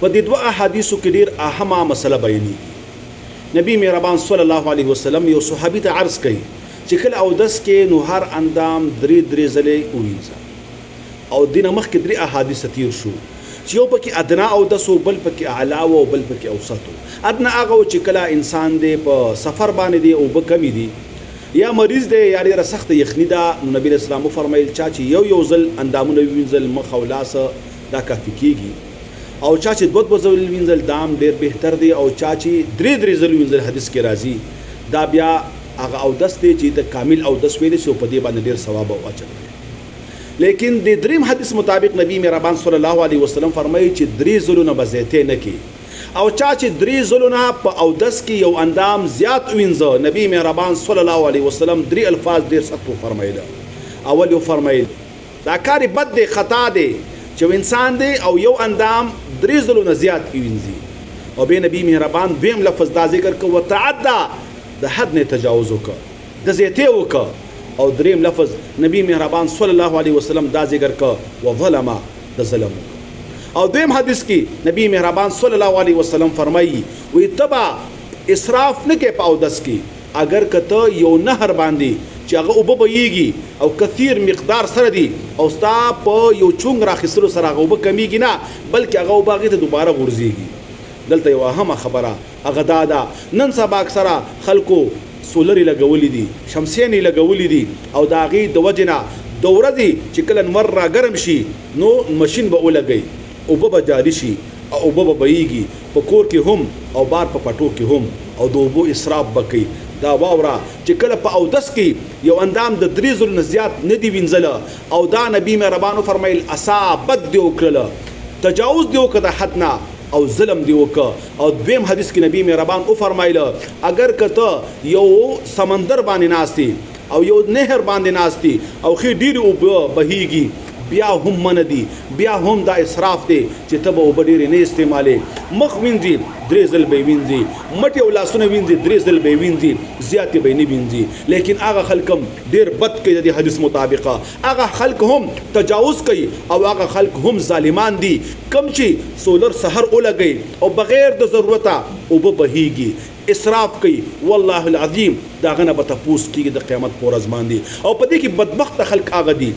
په دې دوه احادیثو کې ډیر اهمه مسله بیانېږي. نبی مهربان صلی الله علیه وسلم یو صحابي ته عرض کوي چې کله اودس کې نو هر اندام درې ځلې ووینځه او دینه مخکې درې احادیث تیر شو چې یو پکې ادنا اودس او بل پکې اعلی او بل پکې اوسط. ادنا هغه چې کله انسان دې په سفر باندې دی او به کمی دی یا مریض دی یا ډیره سخت یخني ده، نو نبی اسلام فرمایل چې یو ځل اندامونه وینځل مخ او لاس دا کافي کیږي، او چا چې دوه ځل وینځل دام ډیر بهتر دی، او چا چې درې ځل وینځل حدیث کې راځي دا بیا هغه اودس دی چې د کامل اودس ویل شي په دې باندې ډیر ثواب او اجر دی. لیکن د دریم حدیث مطابق نبی مهربان صلی الله علیه وسلم فرمایي چې درې ځلونه به زیاتې نه کی، او چا چې درې ځلونه په اودس کې یو اندام زیات وینځه، نبی مهربان صلی الله علیه وسلم درې الفاظ ډیر سخت فرمایله. اول یو فرمایل دا کار بد دی، خطا دی چې انسان دی او یو اندام درې ځلونه زیات وینځي، او به نبی مهربان دویم لفظ دا ذکر کو وتعدى د حد نه تجاوز وکړه، د زیاتې وکړه، او دریم لفظ نبی مهربان صلی الله علیه وسلم دا ذکر کو وظلم د ظلم. او دویم حدیث کې نبی مهربان صلی الله علیه وسلم فرمایي وی تبا اسراف نه کې په اودس کې، اگر کته یو نهر باندې چې هغه اوبه بهیږي او کثیر مقدار سره دی او ستا په یو چونګ راخیستلو سره هغه اوبه کمیږي نه بلکې هغه اوبه هغې ته دوباره غورځېږي. دلته یو اهمه خبره هغه دا ده، نن سبا اکثره خلکو سولري لګولې دي، شمسیانې لګولې دي، او د هغې د وجې نه د ورځې چې کله نور را ګرم شي نو مشین به ولګوي، اوبه به جاري شي او اوبه به بهیږي په کور کې هم او بار په پټو کې هم، او د اوبو اسراف به کوي. دا واوره چې کله په اودس کې یو اندام د درې ځلو نه زیات نه دی وینځله، او دا نبی مهربانو فرمایل اصابت دی وکړله، تجاوز دی وکړه د حد نه او ظلم دی وکړه. او دویم حدیث کې نبی مهربان فرمایله اگر کته یو سمندر باندې ناستی او یو نهر باندې ناستی او خې ډېرې اوبه بهیږي بیا هم من دي، بیا هم دا اسراف دی چې ته به اوبه ډېرې نه استعمالې، مخ وینځي درې ځل به یې وینځي، مټې او لاسونه وینځي درې ځل به یې وینځي، زیاتې به یې نه وینځي. لیکن هغه خلک هم ډېر بد کوي د دې حدیث مطابقه، هغه خلک هم تجاوز کوي او هغه خلک هم ظالمان دي کم چې سولر سحر ولګوي او بغیر د ضرورته اوبه بهیږي، اسراف کوي. والله العظیم دا غنه به تپوس کېږي د قیامت په ورځ باندې. او په دې کې بدبخته خلک هغه دي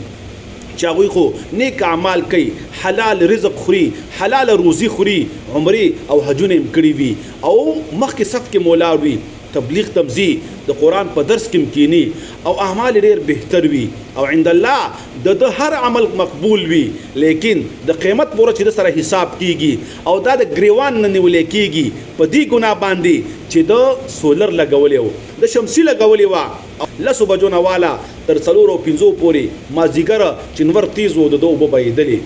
چې هغوی خو نیک اعمال کوي، حلال رزق خوري، حلال روزي خوري، عمرې او حجونه یې کړي وي، او مخکې صف کې مولا وي، تبلیغ تمزي د قرآن په درس کې مکینی او اعمال ډېر بهتر وي، او عند الله د هر عمل مقبول وي، لیکن د قیامت په ورځ چې د سره حساب کیږي او دا د ګریوان نه نیولې کیږي په دې ګناه باندې چې د سولر لګولې و، د شمسي لګولې وه، لسو بجو نه والا تر 4 او 5 پورې مازدیګر چې نور تیز و د اوبه بهیدلې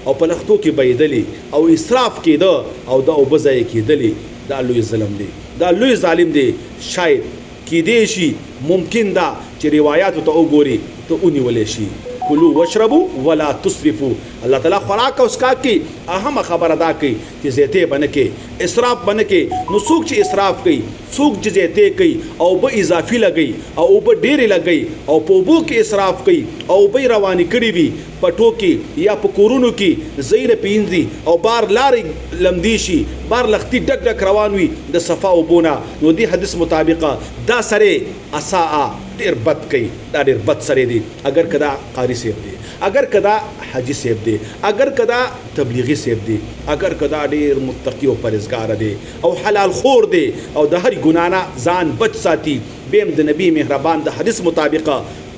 او په لختو کې بهیدلې او اسراف کېده او د اوبه ضایع کېدلې، دا لوی ظلم دی، دا لوی ظالم دی. شاید کېدی شي ممکن ده چې روایاتو ته وګوري ته ونیولی شي. کلو وشربو ولا تسرفو، الله تعالی خوراک او اسکاک کی اهم خبر ادا کوي چې زیاتې به نه کوي، اسراف به نه کوي. نو څوک چې اسراف کوي، څوک چې زیاتې کوي او به اضافي لګوي او به ډېرې لګوي او په اوبو کې اسراف کوي او به روانې کړي وي پټو کې یا په کورونو کې زیره پینځي او بار لارې لمدي شي، بار لختي ډک ډک روان وي د صفا اوبونه، نو دې حدیث مطابقه دا سره اساء ډېر بد کوي، دا ډېر بد سره دی. اگر کدا قاری صاحب دی، اگر کدا حاجی صاحب دی، اگر کدا تبلیغی صاحب دی، اگر کدا ډېر متقی او پرهیزګار دی او حلال خور دی او د هر ګناه نه ځان بچ ساتي، بیم د نبی مهربان د حدیث مطابقه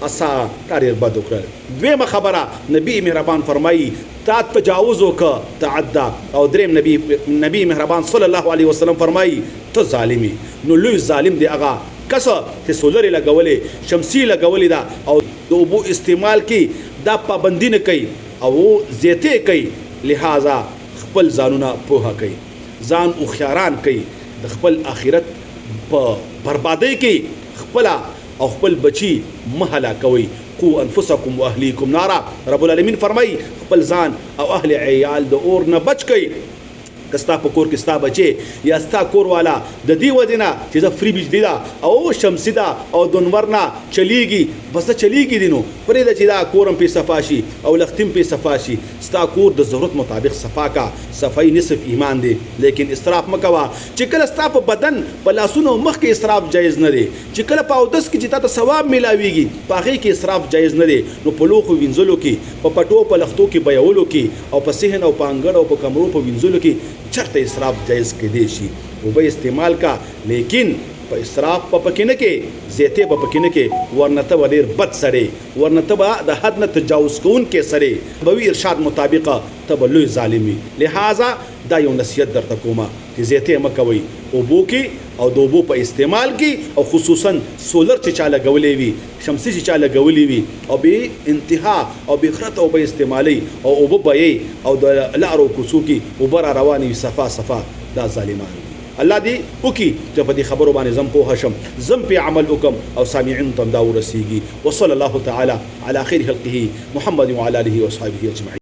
اسا ډېر بد وکړل. دویمه خبره نبی مهربان فرمایي تا تجاوز وکړه تعدى، او دریم نبی مهربان صلی الله علیه وسلم فرمایي ته ظالمي. نو لوی ظالم دی هغه کس چې سولر لګولې، شمسي لګولې ده او د اوبو استعمال کې دا پابندي نه کوي او زیاتې کوي، لہذا خپل ځانونه پوهه کوي، ځان هوښیاران کوي، د خپل آخرت په بربادۍ کې خپل او خپل بچي مه هلاکوي. قو انفسکم و اهلیکم نارا، رب العالمین فرمایي خپل ځان او اهل عیال د اور نه بچ کوي. کستا په کور کې ستا بچي یا ستا کور والا د دې ودینا چې زه فری بجلی دا او شمسی دا او دنورنا چلیږي بس چلیږي دینو پرې د چې دا کورم په صفا شي او لختم په صفا شي ستا کور د ضرورت مطابق صفا کا صفای نصف ایمان دی لیکن اسراف مکوا چې کله ستا په بدن په لاسونو مخ کې اسراف جایز نه دی چې کله په اودس کې چې تاسو ثواب ملاويږي په هغه کې اسراف جایز نه دی نو په لوخو وینځلو کې په پټو په لختو کې بیاولو کې او په صحن او په انګړ او په کمرو په وینځلو کې چرته اسراف جایز کېدی شي او به استعمال کا لیکن په اسراف په پکې نه کې زیته په پکې نه کې ورنته ولیر بد سړی ورنته به د حد نه تجاوز کوون کې سړی به ارشاد مطابق تبلوی ظالمی لہذا دا یو نصیحت درته کومه چې زیته مکوي او بو کې او دوبو په استعمال کې او خصوصا سولر چې چاله غولې وي شمسي چې چاله غولې وي او به انتها او به خرط او به استعمالي او به او د لارو کوڅو کې او بر رواني صفا صفا دا ظالمان الله دې وکي چې په دې خبرو باندې زم په هشم زم په عمل وکم او سامعين تم دا ورسیږي وصلی الله تعالی علی خیر خلقه محمد وعلى اله وصحبه اجمعین